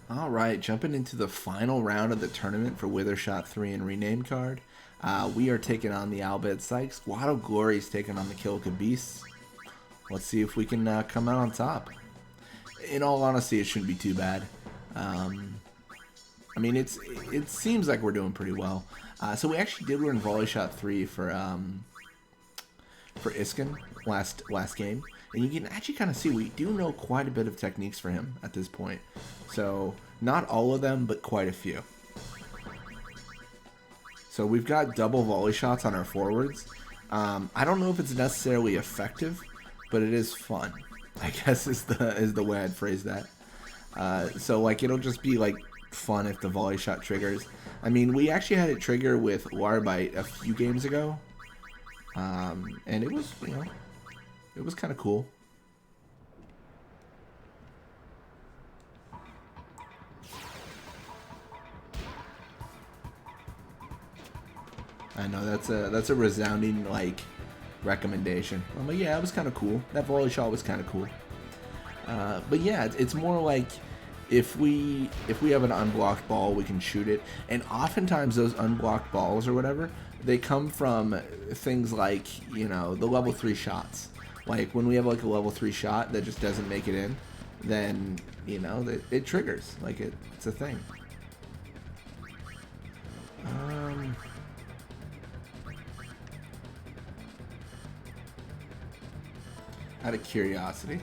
All right, jumping into the final round of the tournament for Wither Shot 3 and Rename card. We are taking on the Bhed Psyches. Squad of Glory's taking on the Kilika Beasts. Let's see if we can come out on top. In all honesty, it shouldn't be too bad. I mean, it seems like we're doing pretty well. So we actually did win Volley Shot 3 for Iskin last game. And you can actually kind of see we do know quite a bit of techniques for him at this point. So, not all of them, but quite a few. So we've got double volley shots on our forwards. I don't know if it's necessarily effective, but it is fun, I guess is the way I'd phrase that. So like it'll just be like fun if the volley shot triggers. I mean, we actually had it trigger with Warbite a few games ago. And it was, you know, it was kind of cool. I know that's a resounding like recommendation. I'm like, yeah, it was kind of cool. That volley shot was kind of cool. But yeah, it's more like if we have an unblocked ball, we can shoot it. And oftentimes those unblocked balls or whatever, they come from things like, you know, the level 3 shots. Like when we have like a level 3 shot that just doesn't make it in, then, you know, it triggers. Like it's a thing. Out of curiosity,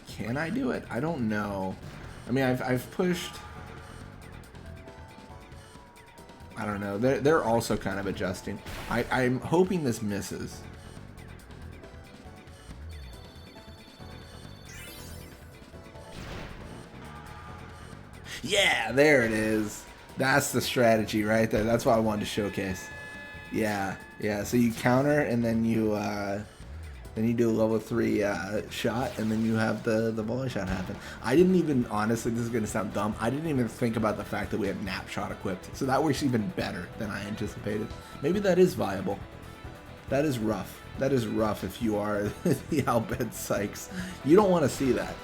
can I do it? I don't know. I mean, I've pushed. I don't know. They're also kind of adjusting. I'm hoping this misses. Yeah, there it is. That's the strategy right there. That's what I wanted to showcase. Yeah, yeah. So you counter and then you do a level 3 shot, and then you have the volley shot happen. I didn't even, honestly, this is gonna sound dumb, I didn't even think about the fact that we had nap shot equipped. So that works even better than I anticipated. Maybe that is viable. That is rough. That is rough if you are the Bhed Psyches. You don't want to see that.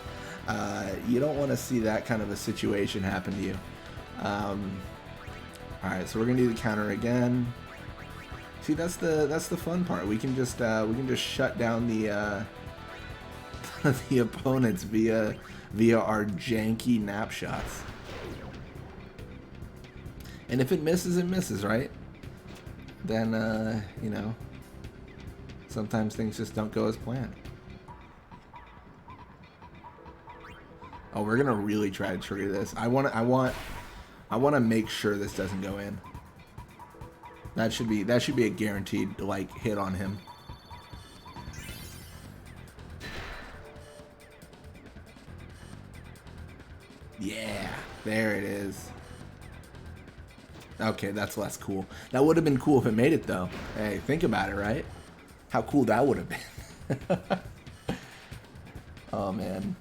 You don't want to see that kind of a situation happen to you. All right, so we're gonna do the counter again. See, that's the fun part. We can just shut down the the opponents via our janky nap shots. And if it misses, right? Then you know, sometimes things just don't go as planned. Oh, we're gonna really try to trigger this. I want to make sure this doesn't go in. That should be a guaranteed like hit on him. Yeah, there it is. Okay, that's less cool. That would have been cool if it made it though. Hey, think about it, right? How cool that would have been. Oh man.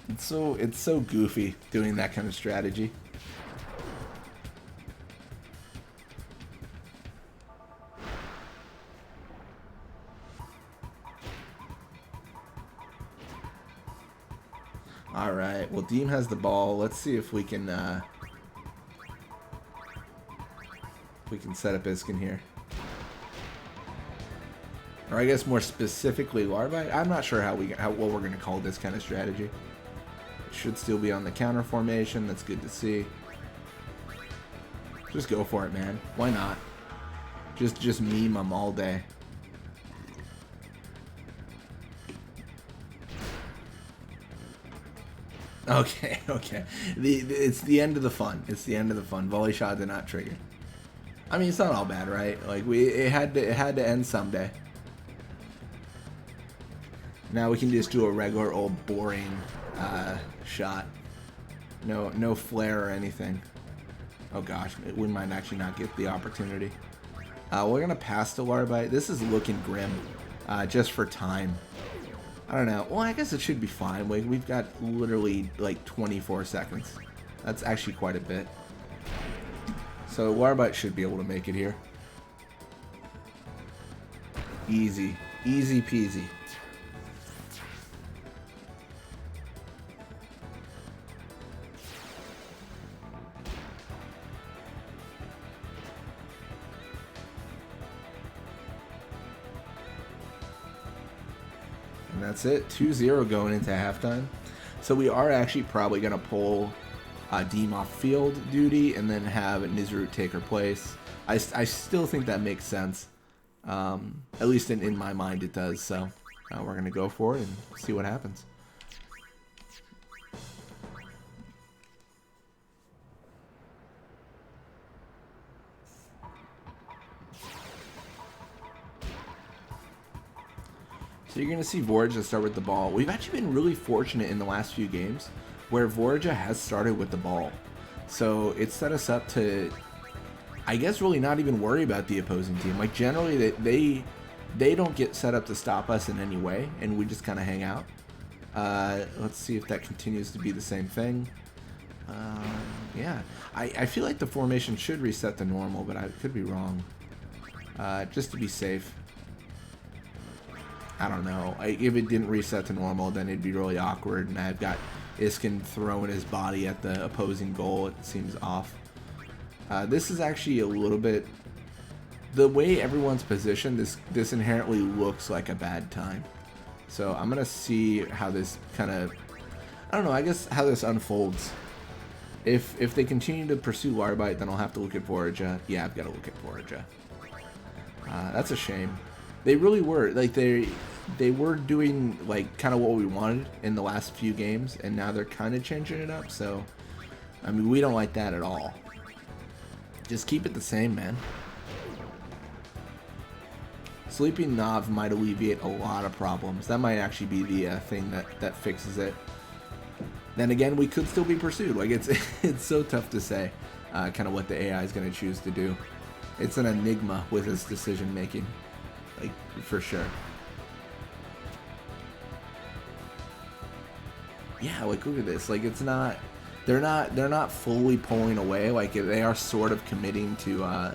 It's so goofy doing that kind of strategy. All right. Well, Deem has the ball. Let's see if we can set up Iskin here. Or I guess more specifically Larvae. I'm not sure what we're going to call this kind of strategy. It should still be on the counter formation. That's good to see. Just go for it, man. Why not? Just meme them all day. Okay, okay. It's the end of the fun. It's the end of the fun. Volley shot did not trigger. I mean, it's not all bad, right? Like it had to end someday. Now we can just do a regular old boring shot. No flare or anything. Oh gosh, we might actually not get the opportunity. We're gonna pass to Warbite. This is looking grim, just for time. I don't know. Well, I guess it should be fine. We've got literally like 24 seconds. That's actually quite a bit. So Warbite should be able to make it here. Easy. Easy peasy. And that's it. 2-0 going into halftime. So we are actually probably going to pull Deem off field duty and then have Nizrut take her place. I still think that makes sense. At least in my mind it does. So we're going to go for it and see what happens. So you're going to see Vorja start with the ball. We've actually been really fortunate in the last few games where Vorja has started with the ball. So it set us up to, I guess, really not even worry about the opposing team. Like, generally, they don't get set up to stop us in any way, and we just kind of hang out. Let's see if that continues to be the same thing. Yeah, I feel like the formation should reset to normal, but I could be wrong. Just to be safe. I don't know. If it didn't reset to normal, then it'd be really awkward, and I've got Iskin throwing his body at the opposing goal. It seems off. This is actually a little bit... The way everyone's positioned, this inherently looks like a bad time. So I'm going to see how this kind of... I don't know, I guess how this unfolds. If they continue to pursue Larbite, then I'll have to look at Vorja. Yeah, I've got to look at Vorja. That's a shame. They really were. Like, they were doing, like, kind of what we wanted in the last few games, and now they're kind of changing it up, so... I mean, we don't like that at all. Just keep it the same, man. Sleeping Nav might alleviate a lot of problems. That might actually be the thing that fixes it. Then again, we could still be pursued. Like, it's so tough to say kind of what the AI is going to choose to do. It's an enigma with its decision making, like, for sure. Yeah, like, look at this. Like, it's not... They're not fully pulling away. Like, they are sort of committing to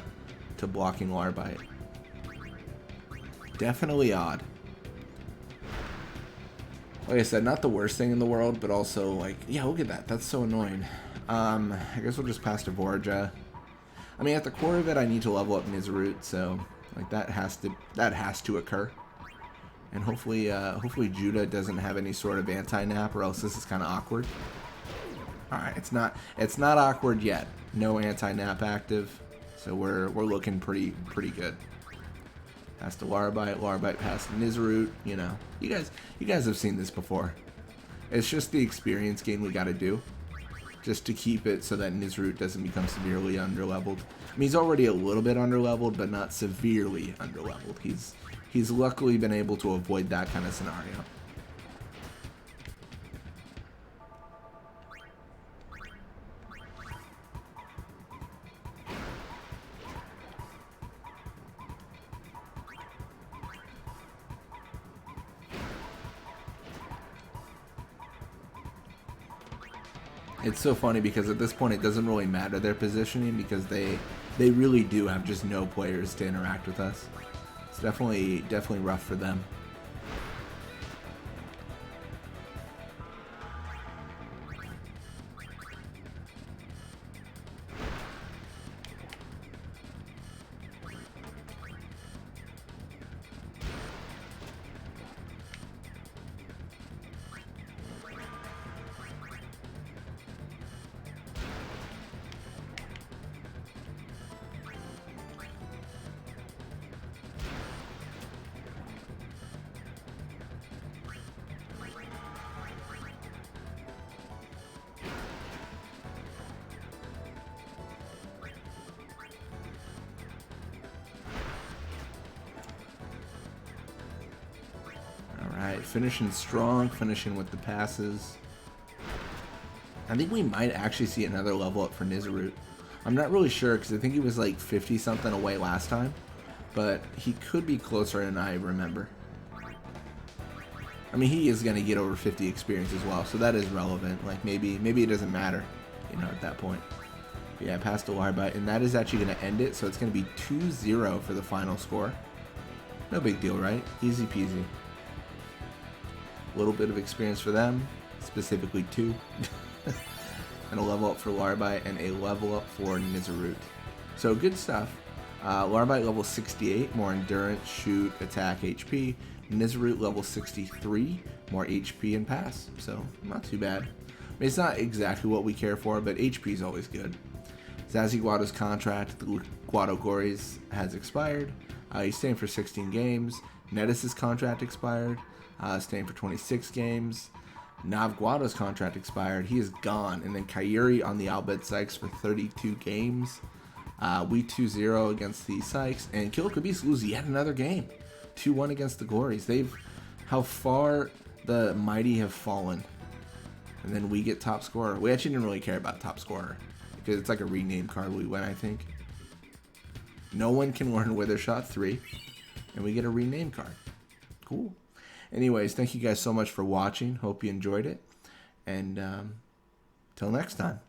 blocking Larbite. Definitely odd. Like I said, not the worst thing in the world, but also, like, yeah, look at that. That's so annoying. I guess we'll just pass to Vorja. I mean, at the core of it, I need to level up Nizrut, so, like, that has to occur. And hopefully Judah doesn't have any sort of anti-nap, or else this is kind of awkward. All right, it's not awkward yet. No anti-nap active, so we're looking pretty good. Pass to Larbite, Larbite pass to Nizrut. You know, you guys have seen this before. It's just the experience gain we got to do, just to keep it so that Nizrut doesn't become severely underleveled. I mean, he's already a little bit underleveled, but not severely underleveled. He's luckily been able to avoid that kind of scenario. It's so funny because at this point it doesn't really matter their positioning because they really do have just no players to interact with us. It's definitely rough for them. Alright, finishing strong, finishing with the passes. I think we might actually see another level up for Nizrut. I'm not really sure because I think he was like 50 something away last time, but he could be closer than I remember. I mean, he is going to get over 50 experience as well, so that is relevant. Like, maybe it doesn't matter, you know, at that point. But yeah, pass to Larbite, and that is actually going to end it, so it's going to be 2-0 for the final score. No big deal, right? Easy peasy. A little bit of experience for them, specifically 2. And a level up for Larbite, and a level up for Nizrut. So good stuff. Larbite level 68, more endurance, shoot, attack, HP. Nizroot level 63, more HP and pass, so not too bad. I mean, it's not exactly what we care for, but HP is always good. Zaziguado's contract, the Guado Gories, has expired. He's staying for 16 games. Nettis' contract expired, staying for 26 games. Nav Guado's contract expired. He is gone. And then Kyuri on the Bhed Psyches for 32 games. We 2-0 against the Psyches. And Kilika lose yet another game. 2-1 against the Gories. How far the mighty have fallen. And then we get top scorer. We actually didn't really care about top scorer, because it's like a rename card we win, I think. No one can learn Wither Shot 3. And we get a rename card. Cool. Anyways, thank you guys so much for watching. Hope you enjoyed it. And till next time.